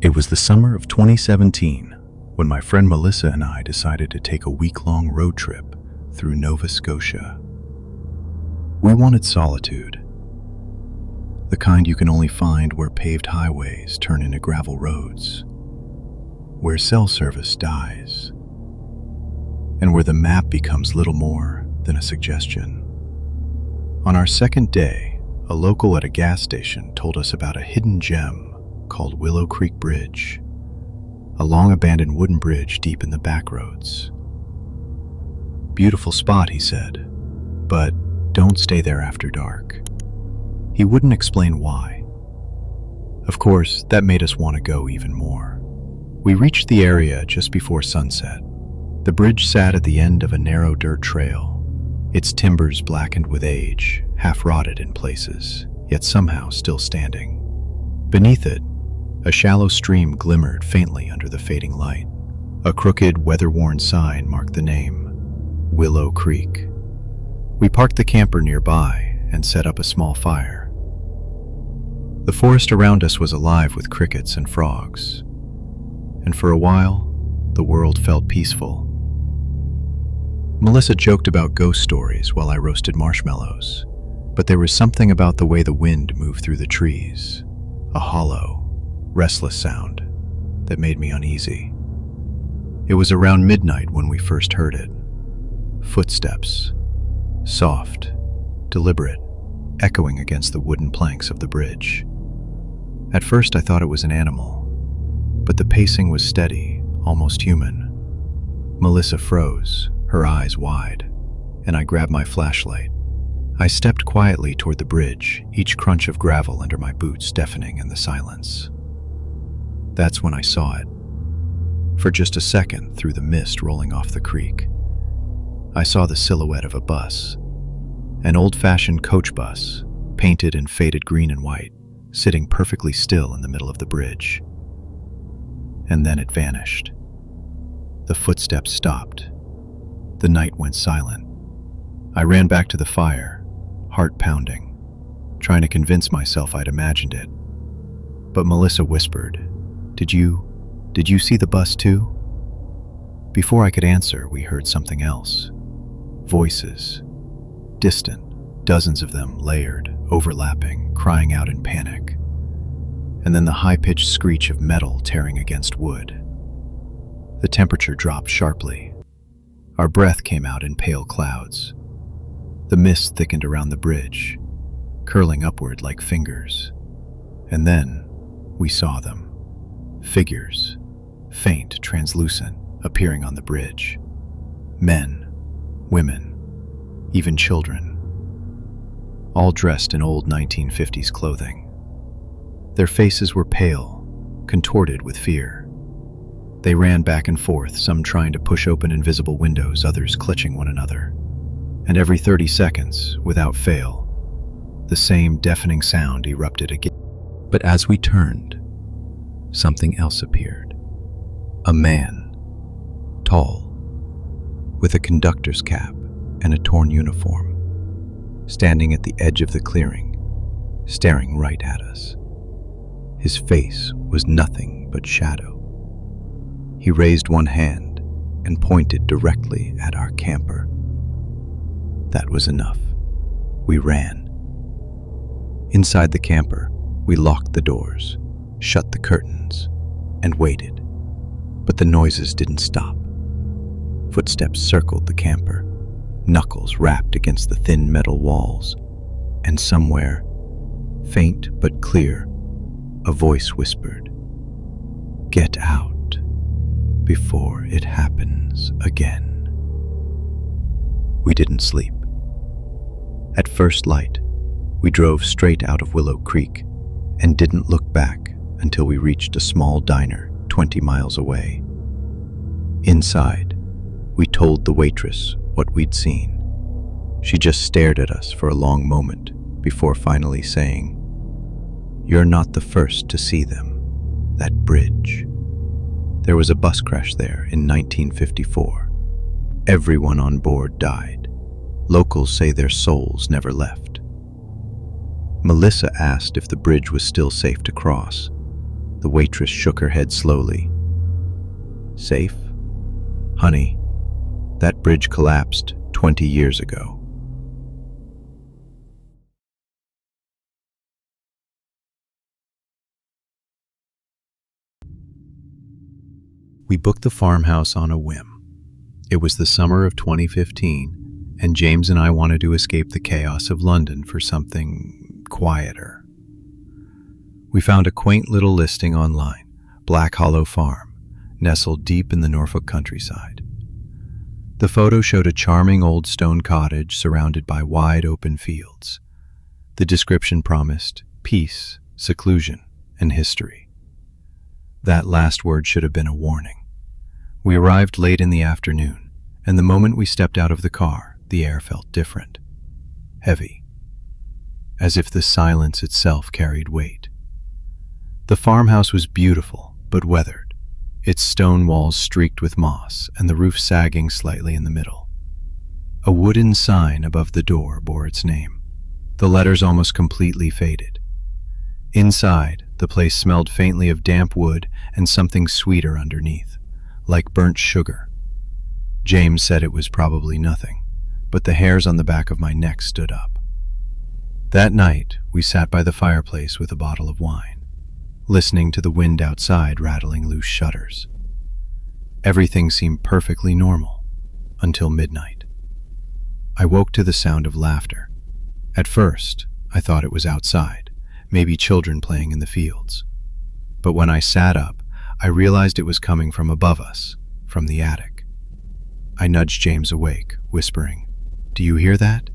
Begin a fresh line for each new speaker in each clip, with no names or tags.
It was the summer of 2017 when my friend Melissa and I decided to take a week-long road trip through Nova Scotia. We wanted solitude, the kind you can only find where paved highways turn into gravel roads, where cell service dies, and where the map becomes little more than a suggestion. On our second day, a local at a gas station told us about a hidden gem called Willow Creek Bridge, a long abandoned wooden bridge deep in the back roads. Beautiful spot, he said, but don't stay there after dark. He wouldn't explain why. Of course, that made us want to go even more. We reached the area just before sunset. The bridge sat at the end of a narrow dirt trail, its timbers blackened with age, half rotted in places, yet somehow still standing. Beneath it, a shallow stream glimmered faintly under the fading light. A crooked, weather-worn sign marked the name, Willow Creek. We parked the camper nearby and set up a small fire. The forest around us was alive with crickets and frogs, and for a while, the world felt peaceful. Melissa joked about ghost stories while I roasted marshmallows, but there was something about the way the wind moved through the trees, a hollow, restless sound that made me uneasy. It was around midnight when we first heard it. Footsteps, soft, deliberate, echoing against the wooden planks of the bridge. At first I thought it was an animal, but the pacing was steady, almost human. Melissa froze, her eyes wide, and I grabbed my flashlight. I stepped quietly toward the bridge, each crunch of gravel under my boots deafening in the silence. That's when I saw it. For just a second, through the mist rolling off the creek, I saw the silhouette of a bus, an old-fashioned coach bus, painted in faded green and white, sitting perfectly still in the middle of the bridge. And then it vanished. The footsteps stopped. The night went silent. I ran back to the fire, heart pounding, trying to convince myself I'd imagined it. But Melissa whispered, Did you see the bus too?" Before I could answer, we heard something else. Voices, distant, dozens of them layered, overlapping, crying out in panic. And then the high-pitched screech of metal tearing against wood. The temperature dropped sharply. Our breath came out in pale clouds. The mist thickened around the bridge, curling upward like fingers. And then we saw them. Figures, faint, translucent, appearing on the bridge. Men, women, even children, all dressed in old 1950s clothing. Their faces were pale, contorted with fear. They ran back and forth, some trying to push open invisible windows, others clutching one another. And every 30 seconds, without fail, the same deafening sound erupted again. But as we turned, something else appeared. A man, tall, with a conductor's cap and a torn uniform, standing at the edge of the clearing, staring right at us. His face was nothing but shadow. He raised one hand and pointed directly at our camper. That was enough. We ran. Inside the camper, we locked the doors, shut the curtains, and waited. But the noises didn't stop. Footsteps circled the camper, knuckles rapped against the thin metal walls, and somewhere, faint but clear, a voice whispered, "Get out before it happens again." We didn't sleep. At first light, we drove straight out of Willow Creek and didn't look back until we reached a small diner 20 miles away. Inside, we told the waitress what we'd seen. She just stared at us for a long moment before finally saying, "You're not the first to see them. That bridge. There was a bus crash there in 1954. Everyone on board died. Locals say their souls never left." Melissa asked if the bridge was still safe to cross, The waitress shook her head slowly. Safe? Honey, that bridge collapsed 20 years ago. We booked the farmhouse on a whim. It was the summer of 2015, and James and I wanted to escape the chaos of London for something quieter. We found a quaint little listing online, Black Hollow Farm, nestled deep in the Norfolk countryside. The photo showed a charming old stone cottage surrounded by wide open fields. The description promised peace, seclusion, and history. That last word should have been a warning. We arrived late in the afternoon, and the moment we stepped out of the car, the air felt different. Heavy. As if the silence itself carried weight. The farmhouse was beautiful, but weathered, its stone walls streaked with moss and the roof sagging slightly in the middle. A wooden sign above the door bore its name, the letters almost completely faded. Inside, the place smelled faintly of damp wood and something sweeter underneath, like burnt sugar. James said it was probably nothing, but the hairs on the back of my neck stood up. That night, we sat by the fireplace with a bottle of wine, listening to the wind outside rattling loose shutters. Everything seemed perfectly normal, until midnight. I woke to the sound of laughter. At first, I thought it was outside, maybe children playing in the fields. But when I sat up, I realized it was coming from above us, from the attic. I nudged James awake, whispering, "Do you hear that?"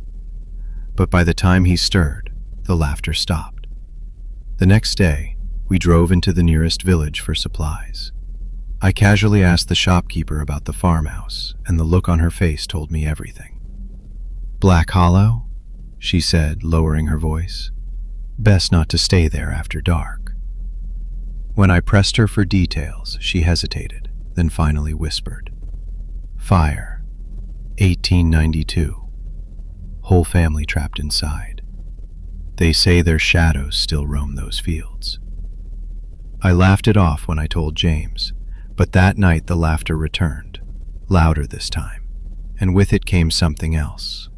But by the time he stirred, the laughter stopped. The next day, we drove into the nearest village for supplies. I casually asked the shopkeeper about the farmhouse, and the look on her face told me everything. "Black Hollow?" she said, lowering her voice. "Best not to stay there after dark." When I pressed her for details, she hesitated, then finally whispered. "Fire, 1892. Whole family trapped inside. They say their shadows still roam those fields." I laughed it off when I told James, but that night the laughter returned, louder this time, and with it came something else.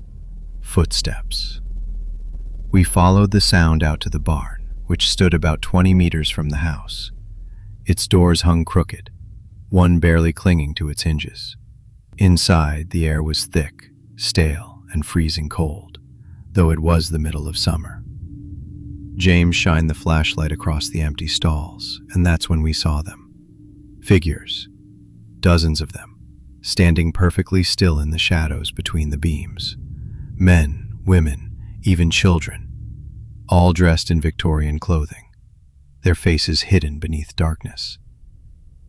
Footsteps. We followed the sound out to the barn, which stood about 20 meters from the house. Its doors hung crooked, one barely clinging to its hinges. Inside, the air was thick, stale, and freezing cold, though it was the middle of summer. James shined the flashlight across the empty stalls, and that's when we saw them. Figures, dozens of them, standing perfectly still in the shadows between the beams. Men, women, even children, all dressed in Victorian clothing, their faces hidden beneath darkness.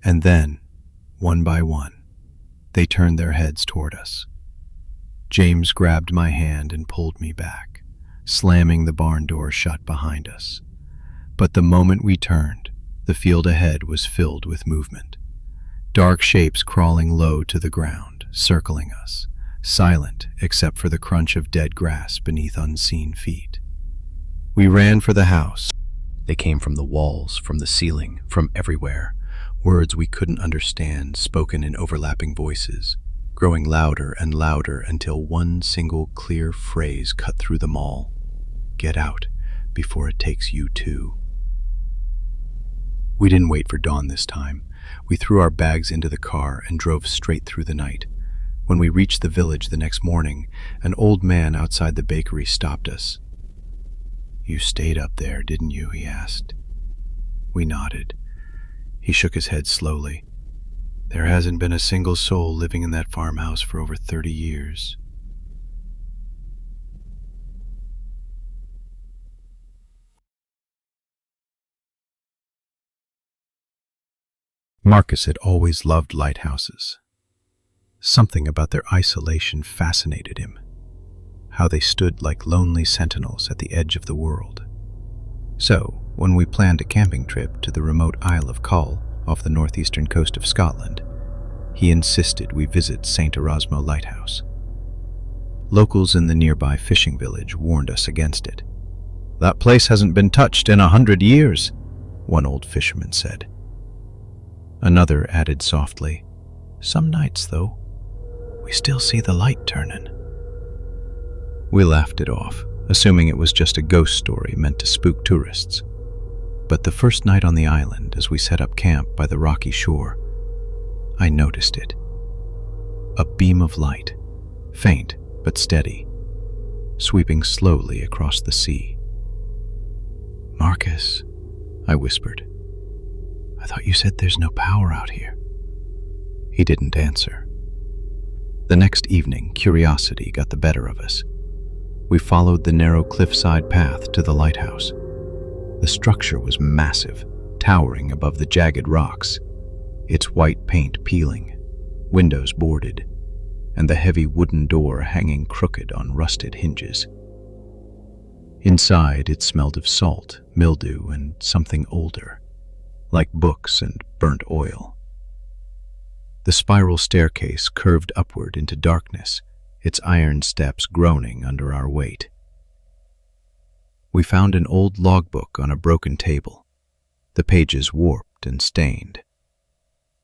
And then, one by one, they turned their heads toward us. James grabbed my hand and pulled me back, slamming the barn door shut behind us. But the moment we turned, the field ahead was filled with movement. Dark shapes crawling low to the ground, circling us, silent except for the crunch of dead grass beneath unseen feet. We ran for the house. They came from the walls, from the ceiling, from everywhere. Words we couldn't understand, spoken in overlapping voices, growing louder and louder until one single clear phrase cut through them all. "Get out, before it takes you too." We didn't wait for dawn this time. We threw our bags into the car and drove straight through the night. When we reached the village the next morning, an old man outside the bakery stopped us. "You stayed up there, didn't you?" he asked. We nodded. He shook his head slowly. "There hasn't been a single soul living in that farmhouse for over 30 years. Marcus had always loved lighthouses. Something about their isolation fascinated him. How they stood like lonely sentinels at the edge of the world. So, when we planned a camping trip to the remote Isle of Mull off the northeastern coast of Scotland, he insisted we visit St. Erasmo Lighthouse. Locals in the nearby fishing village warned us against it. "That place hasn't been touched in 100 years. one old fisherman said. Another added softly, "Some nights, though, we still see the light turning." We laughed it off, assuming it was just a ghost story meant to spook tourists. But the first night on the island, as we set up camp by the rocky shore, I noticed it. A beam of light, faint but steady, sweeping slowly across the sea. "Marcus," I whispered, "I thought you said there's no power out here." He didn't answer. The next evening, curiosity got the better of us. We followed the narrow cliffside path to the lighthouse. The structure was massive, towering above the jagged rocks, its white paint peeling, windows boarded, and the heavy wooden door hanging crooked on rusted hinges. Inside, it smelled of salt, mildew, and something older, like books and burnt oil. The spiral staircase curved upward into darkness, its iron steps groaning under our weight. We found an old logbook on a broken table, the pages warped and stained.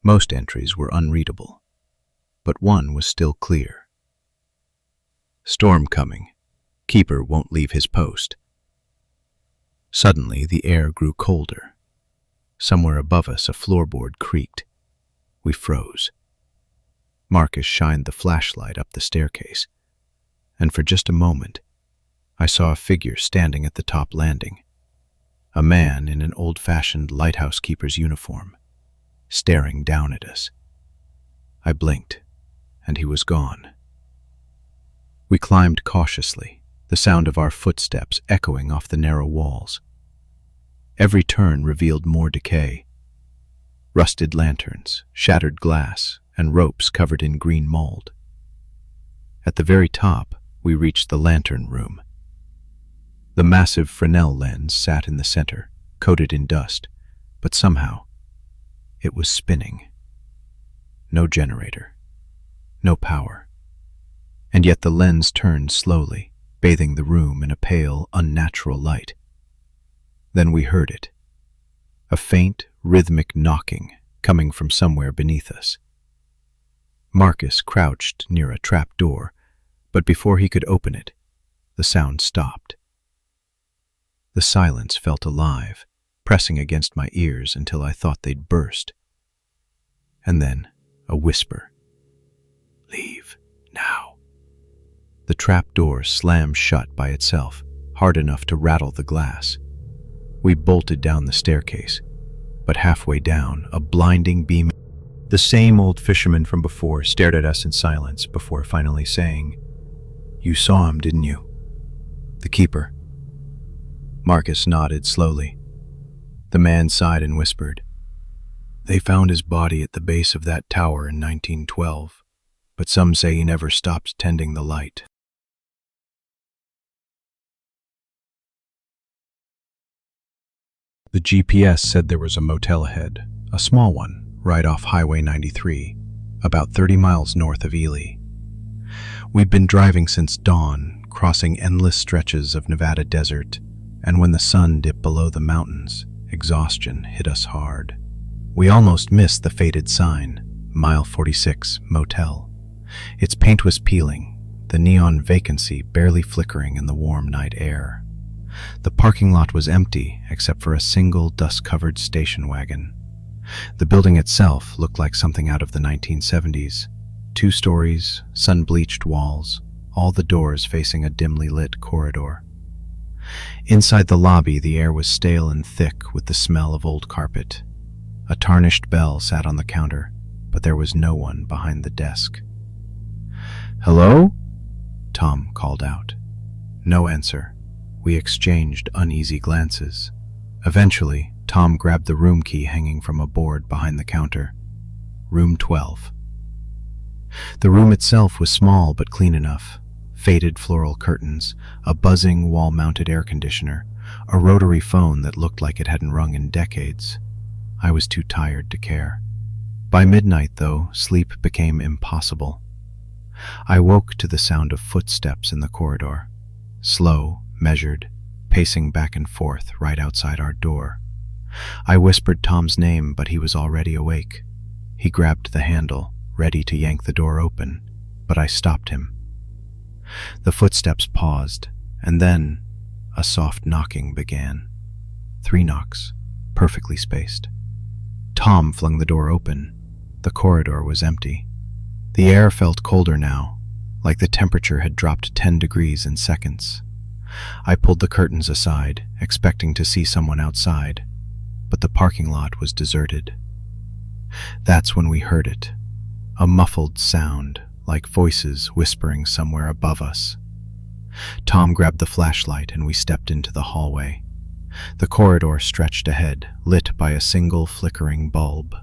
Most entries were unreadable, but one was still clear. "Storm coming. Keeper won't leave his post." Suddenly, the air grew colder. Somewhere above us, a floorboard creaked. We froze. Marcus shined the flashlight up the staircase, and for just a moment, I saw a figure standing at the top landing. A man in an old-fashioned lighthouse keeper's uniform, staring down at us. I blinked, and he was gone. We climbed cautiously, the sound of our footsteps echoing off the narrow walls. Every turn revealed more decay. Rusted lanterns, shattered glass, and ropes covered in green mold. At the very top, we reached the lantern room. The massive Fresnel lens sat in the center, coated in dust, but somehow it was spinning. No generator, no power. And yet the lens turned slowly, bathing the room in a pale, unnatural light. Then we heard it, a faint, rhythmic knocking coming from somewhere beneath us. Marcus crouched near a trap door, but before he could open it, the sound stopped. The silence felt alive, pressing against my ears until I thought they'd burst. And then a whisper. "Leave, now." The trap door slammed shut by itself, hard enough to rattle the glass. We bolted down the staircase, but halfway down, a blinding beam. The same old fisherman from before stared at us in silence before finally saying, "You saw him, didn't you? The keeper." Marcus nodded slowly. The man sighed and whispered, "They found his body at the base of that tower in 1912, but some say he never stopped tending the light." The GPS said there was a motel ahead, a small one, right off Highway 93, about 30 miles north of Eerie. We'd been driving since dawn, crossing endless stretches of Nevada desert, and when the sun dipped below the mountains, exhaustion hit us hard. We almost missed the faded sign, Mile 46, Motel. Its paint was peeling, the neon vacancy barely flickering in the warm night air. The parking lot was empty except for a single dust-covered station wagon. The building itself looked like something out of the 1970s. 2 stories, sun-bleached walls, all the doors facing a dimly lit corridor. Inside the lobby, the air was stale and thick with the smell of old carpet. A tarnished bell sat on the counter, but there was no one behind the desk. "Hello?" Tom called out. No answer. We exchanged uneasy glances. Eventually, Tom grabbed the room key hanging from a board behind the counter. Room 12. The room itself was small but clean enough. Faded floral curtains, a buzzing wall-mounted air conditioner, a rotary phone that looked like it hadn't rung in decades. I was too tired to care. By midnight, though, sleep became impossible. I woke to the sound of footsteps in the corridor. Slow, measured, pacing back and forth right outside our door. I whispered Tom's name, but he was already awake. He grabbed the handle, ready to yank the door open, but I stopped him. The footsteps paused, and then a soft knocking began. 3 knocks, perfectly spaced. Tom flung the door open. The corridor was empty. The air felt colder now, like the temperature had dropped 10 degrees in seconds. I pulled the curtains aside, expecting to see someone outside, but the parking lot was deserted. That's when we heard it, a muffled sound, like voices whispering somewhere above us. Tom grabbed the flashlight and we stepped into the hallway. The corridor stretched ahead, lit by a single flickering bulb.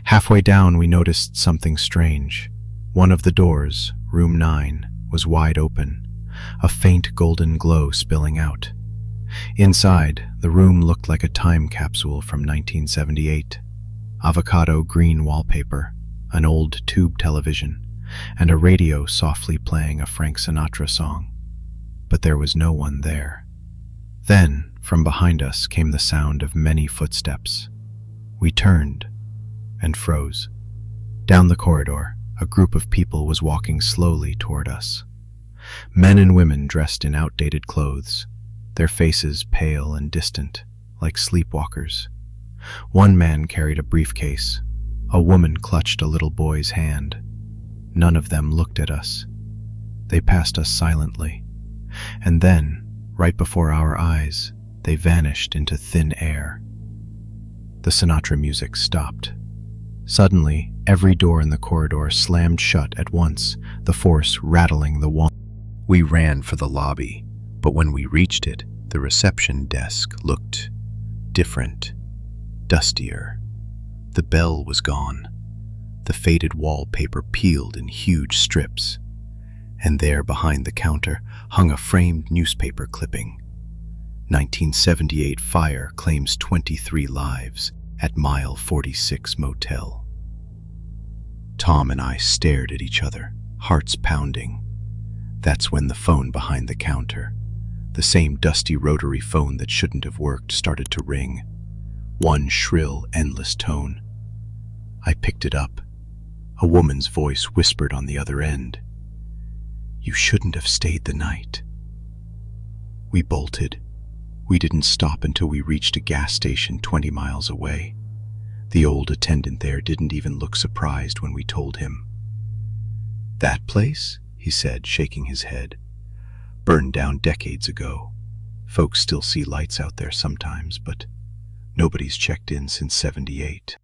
Halfway down, we noticed something strange. One of the doors, room 9, was wide open, a faint golden glow spilling out. Inside, the room looked like a time capsule from 1978. Avocado green wallpaper, an old tube television, and a radio softly playing a Frank Sinatra song. But there was no one there. Then, from behind us came the sound of many footsteps. We turned and froze. Down the corridor, a group of people was walking slowly toward us. Men and women dressed in outdated clothes, their faces pale and distant, like sleepwalkers. One man carried a briefcase. A woman clutched a little boy's hand. None of them looked at us. They passed us silently. And then, right before our eyes, they vanished into thin air. The Sinatra music stopped. Suddenly, every door in the corridor slammed shut at once, the force rattling the wall. We ran for the lobby, but when we reached it, the reception desk looked different, dustier. The bell was gone. The faded wallpaper peeled in huge strips. And there behind the counter hung a framed newspaper clipping. 1978 fire claims 23 lives at mile 46 motel. Tom and I stared at each other, hearts pounding. That's when the phone behind the counter, the same dusty rotary phone that shouldn't have worked, started to ring. One shrill, endless tone. I picked it up. A woman's voice whispered on the other end. "You shouldn't have stayed the night." We bolted. We didn't stop until we reached a gas station 20 miles away. The old attendant there didn't even look surprised when we told him. "That place?" he said, shaking his head. "Burned down decades ago. Folks still see lights out there sometimes, but nobody's checked in since '78.